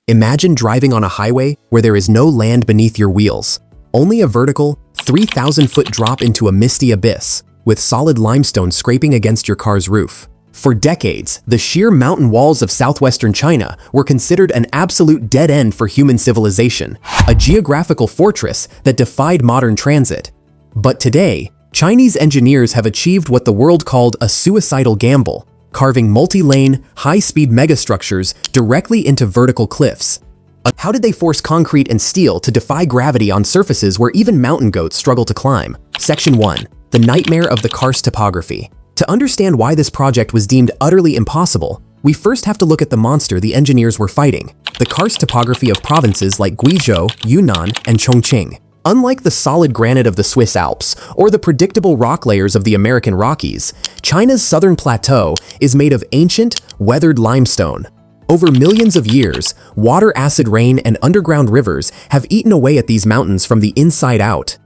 Imagine driving on a highway where there is no land beneath your wheels, only a vertical, 3,000-foot drop into a misty abyss, with solid limestone scraping against your car's roof. For decades, the sheer mountain walls of southwestern China were considered an absolute dead end for human civilization, a geographical fortress that defied modern transit. But today, Chinese engineers have achieved what the world called a suicidal gamble, carving multi-lane, high-speed megastructures directly into vertical cliffs. How did they force concrete and steel to defy gravity on surfaces where even mountain goats struggle to climb? Section 1. The nightmare of the karst topography. To understand why this project was deemed utterly impossible, we first have to look at the monster the engineers were fighting, the karst topography of provinces like Guizhou, Yunnan, and Chongqing. Unlike the solid granite of the Swiss Alps or the predictable rock layers of the American Rockies, China's southern plateau is made of ancient, weathered limestone. Over millions of years, water, acid rain, and underground rivers have eaten away at these mountains from the inside out.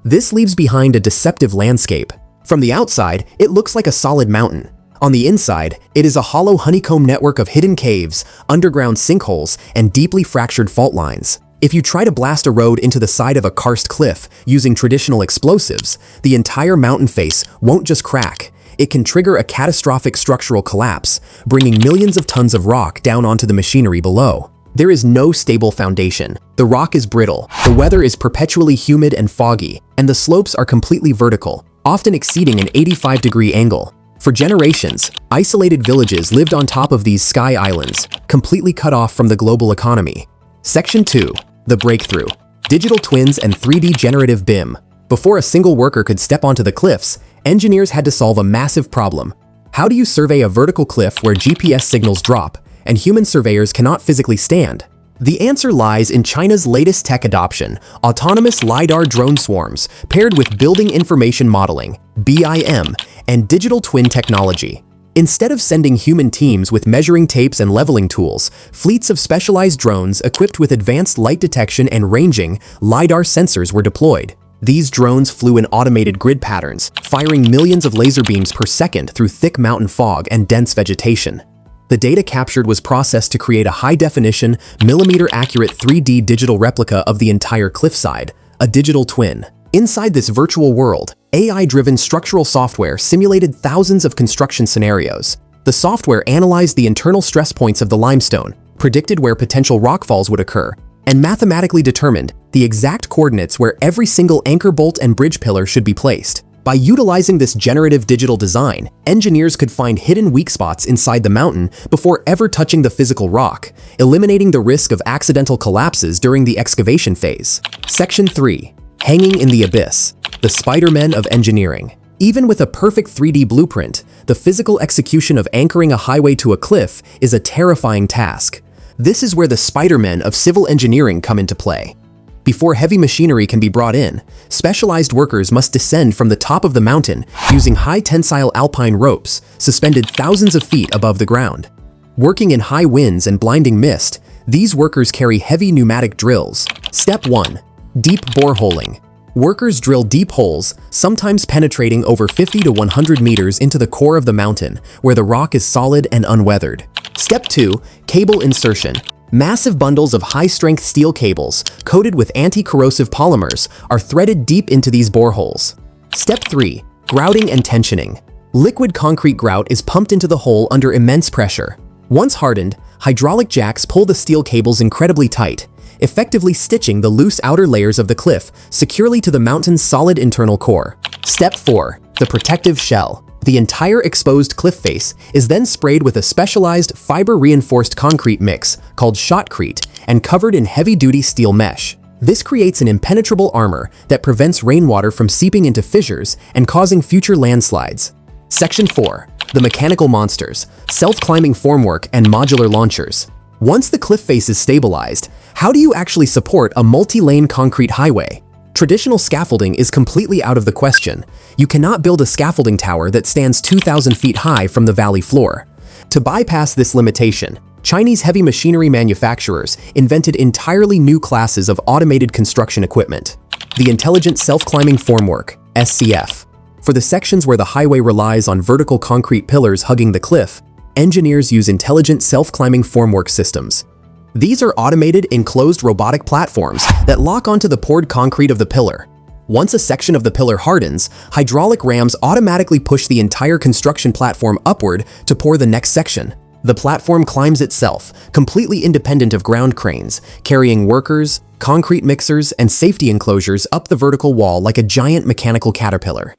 This leaves behind a deceptive landscape. From the outside, it looks like a solid mountain. On the inside, it is a hollow honeycomb network of hidden caves, underground sinkholes, and deeply fractured fault lines. If you try to blast a road into the side of a karst cliff using traditional explosives, the entire mountain face won't just crack. It can trigger a catastrophic structural collapse, bringing millions of tons of rock down onto the machinery below. There is no stable foundation. The rock is brittle, the weather is perpetually humid and foggy, and the slopes are completely vertical, often exceeding an 85-degree angle. For generations, isolated villages lived on top of these sky islands, completely cut off from the global economy. Section 2. The breakthrough. Digital twins and 3D generative BIM. Before a single worker could step onto the cliffs, engineers had to solve a massive problem. How do you survey a vertical cliff where GPS signals drop and human surveyors cannot physically stand? The answer lies in China's latest tech adoption, autonomous LiDAR drone swarms, paired with building information modeling, BIM, and digital twin technology. Instead of sending human teams with measuring tapes and leveling tools, fleets of specialized drones equipped with advanced light detection and ranging LiDAR sensors were deployed. These drones flew in automated grid patterns, firing millions of laser beams per second through thick mountain fog and dense vegetation. The data captured was processed to create a high-definition, millimeter-accurate 3D digital replica of the entire cliffside, a digital twin. Inside this virtual world, AI-driven structural software simulated thousands of construction scenarios. The software analyzed the internal stress points of the limestone, predicted where potential rockfalls would occur, and mathematically determined the exact coordinates where every single anchor bolt and bridge pillar should be placed. By utilizing this generative digital design, engineers could find hidden weak spots inside the mountain before ever touching the physical rock, eliminating the risk of accidental collapses during the excavation phase. Section 3. Hanging in the abyss. The Spider-Man of engineering. Even with a perfect 3D blueprint, the physical execution of anchoring a highway to a cliff is a terrifying task. This is where the Spider-Men of civil engineering come into play. Before heavy machinery can be brought in, specialized workers must descend from the top of the mountain using high-tensile alpine ropes suspended thousands of feet above the ground. Working in high winds and blinding mist, these workers carry heavy pneumatic drills. Step 1. Deep boreholing. Workers drill deep holes, sometimes penetrating over 50 to 100 meters into the core of the mountain, where the rock is solid and unweathered. Step 2. Cable insertion. Massive bundles of high-strength steel cables, coated with anti-corrosive polymers, are threaded deep into these boreholes. Step 3. Grouting and tensioning. Liquid concrete grout is pumped into the hole under immense pressure. Once hardened, hydraulic jacks pull the steel cables incredibly tight, effectively stitching the loose outer layers of the cliff securely to the mountain's solid internal core. Step 4. The protective shell. The entire exposed cliff face is then sprayed with a specialized fiber-reinforced concrete mix called shotcrete and covered in heavy-duty steel mesh. This creates an impenetrable armor that prevents rainwater from seeping into fissures and causing future landslides. Section 4. The mechanical monsters, self-climbing formwork, and modular launchers. Once the cliff face is stabilized, how do you actually support a multi-lane concrete highway? Traditional scaffolding is completely out of the question. You cannot build a scaffolding tower that stands 2,000 feet high from the valley floor. To bypass this limitation, Chinese heavy machinery manufacturers invented entirely new classes of automated construction equipment. The Intelligent Self-Climbing Formwork, SCF. For the sections where the highway relies on vertical concrete pillars hugging the cliff, engineers use intelligent self-climbing formwork systems. These are automated, enclosed robotic platforms that lock onto the poured concrete of the pillar. Once a section of the pillar hardens, hydraulic rams automatically push the entire construction platform upward to pour the next section. The platform climbs itself, completely independent of ground cranes, carrying workers, concrete mixers, and safety enclosures up the vertical wall like a giant mechanical caterpillar.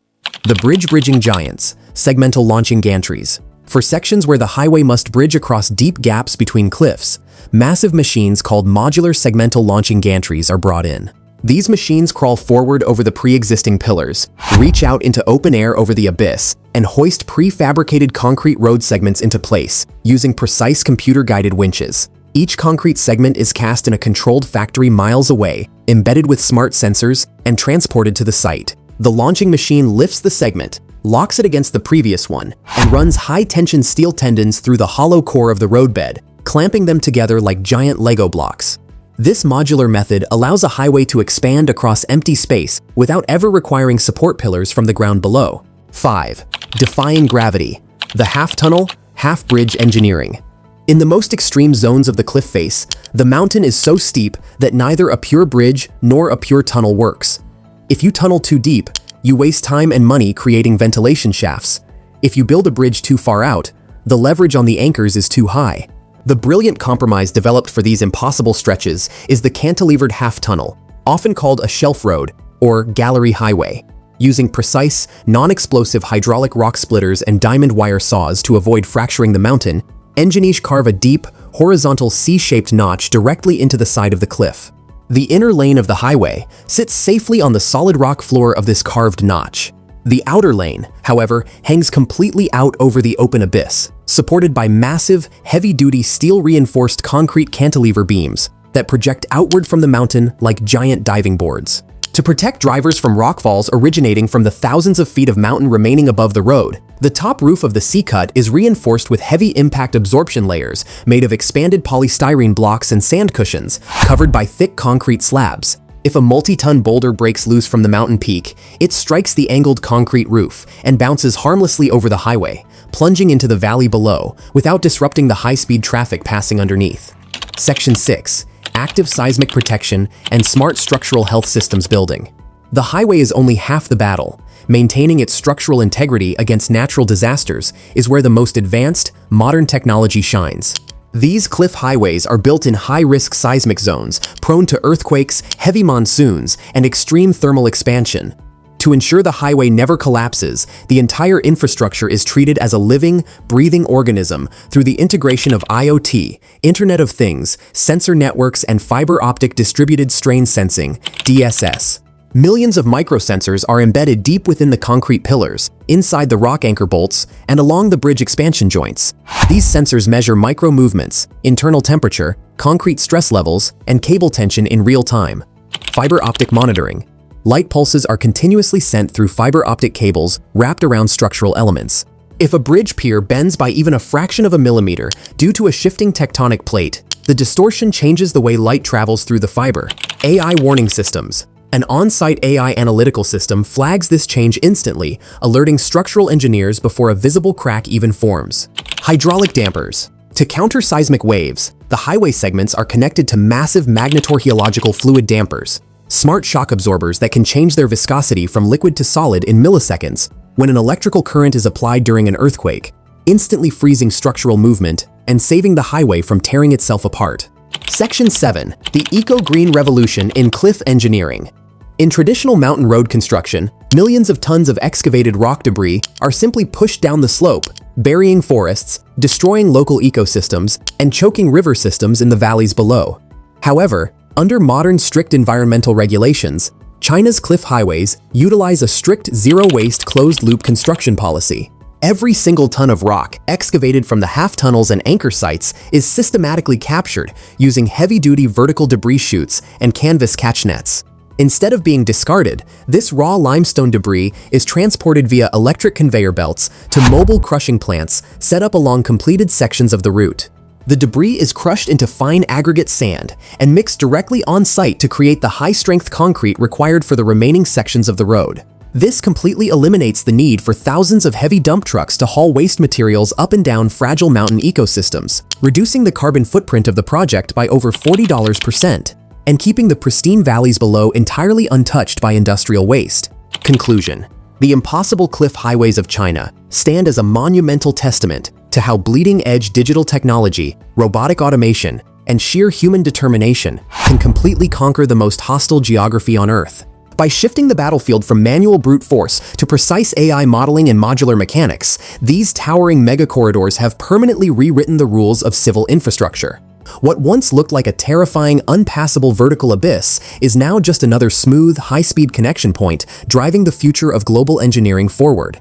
The bridging giants, segmental launching gantries. For sections where the highway must bridge across deep gaps between cliffs, massive machines called modular segmental launching gantries are brought in. These machines crawl forward over the pre-existing pillars, reach out into open air over the abyss, and hoist prefabricated concrete road segments into place, using precise computer-guided winches. Each concrete segment is cast in a controlled factory miles away, embedded with smart sensors, and transported to the site. The launching machine lifts the segment, locks it against the previous one, and runs high-tension steel tendons through the hollow core of the roadbed, clamping them together like giant Lego blocks. This modular method allows a highway to expand across empty space without ever requiring support pillars from the ground below. 5. Defying gravity. The half-tunnel, half-bridge engineering. In the most extreme zones of the cliff face, the mountain is so steep that neither a pure bridge nor a pure tunnel works. If you tunnel too deep, you waste time and money creating ventilation shafts. If you build a bridge too far out, the leverage on the anchors is too high. The brilliant compromise developed for these impossible stretches is the cantilevered half-tunnel, often called a shelf road or gallery highway. Using precise, non-explosive hydraulic rock splitters and diamond wire saws to avoid fracturing the mountain, engineers carve a deep, horizontal C-shaped notch directly into the side of the cliff. The inner lane of the highway sits safely on the solid rock floor of this carved notch. The outer lane, however, hangs completely out over the open abyss, supported by massive, heavy-duty steel-reinforced concrete cantilever beams that project outward from the mountain like giant diving boards. To protect drivers from rockfalls originating from the thousands of feet of mountain remaining above the road, the top roof of the C-cut is reinforced with heavy impact absorption layers made of expanded polystyrene blocks and sand cushions, covered by thick concrete slabs. If a multi-ton boulder breaks loose from the mountain peak, it strikes the angled concrete roof and bounces harmlessly over the highway, plunging into the valley below without disrupting the high-speed traffic passing underneath. Section 6. Active seismic protection and smart structural health systems building. The highway is only half the battle. Maintaining its structural integrity against natural disasters is where the most advanced, modern technology shines. These cliff highways are built in high-risk seismic zones, prone to earthquakes, heavy monsoons, and extreme thermal expansion. To ensure the highway never collapses, the entire infrastructure is treated as a living, breathing organism through the integration of IoT, Internet of Things, sensor networks, and fiber optic distributed strain sensing, DSS. Millions of microsensors are embedded deep within the concrete pillars, inside the rock anchor bolts, and along the bridge expansion joints. These sensors measure micro-movements, internal temperature, concrete stress levels, and cable tension in real time. Fiber optic monitoring. Light pulses are continuously sent through fiber optic cables wrapped around structural elements. If a bridge pier bends by even a fraction of a millimeter due to a shifting tectonic plate, the distortion changes the way light travels through the fiber. AI warning systems. An on-site AI analytical system flags this change instantly, alerting structural engineers before a visible crack even forms. Hydraulic dampers. To counter seismic waves, the highway segments are connected to massive magnetorheological fluid dampers, smart shock absorbers that can change their viscosity from liquid to solid in milliseconds when an electrical current is applied during an earthquake, instantly freezing structural movement and saving the highway from tearing itself apart. Section 7. The Eco-Green Revolution in Cliff Engineering. In traditional mountain road construction, millions of tons of excavated rock debris are simply pushed down the slope, burying forests, destroying local ecosystems, and choking river systems in the valleys below. However, under modern strict environmental regulations, China's cliff highways utilize a strict zero-waste closed-loop construction policy. Every single ton of rock excavated from the half-tunnels and anchor sites is systematically captured using heavy-duty vertical debris chutes and canvas catch nets. Instead of being discarded, this raw limestone debris is transported via electric conveyor belts to mobile crushing plants set up along completed sections of the route. The debris is crushed into fine aggregate sand and mixed directly on site to create the high-strength concrete required for the remaining sections of the road. This completely eliminates the need for thousands of heavy dump trucks to haul waste materials up and down fragile mountain ecosystems, reducing the carbon footprint of the project by over $40%, and keeping the pristine valleys below entirely untouched by industrial waste. Conclusion: the impossible cliff highways of China stand as a monumental testament to how bleeding-edge digital technology, robotic automation, and sheer human determination can completely conquer the most hostile geography on Earth. By shifting the battlefield from manual brute force to precise AI modeling and modular mechanics, these towering megacorridors have permanently rewritten the rules of civil infrastructure. What once looked like a terrifying, unpassable vertical abyss is now just another smooth, high-speed connection point driving the future of global engineering forward.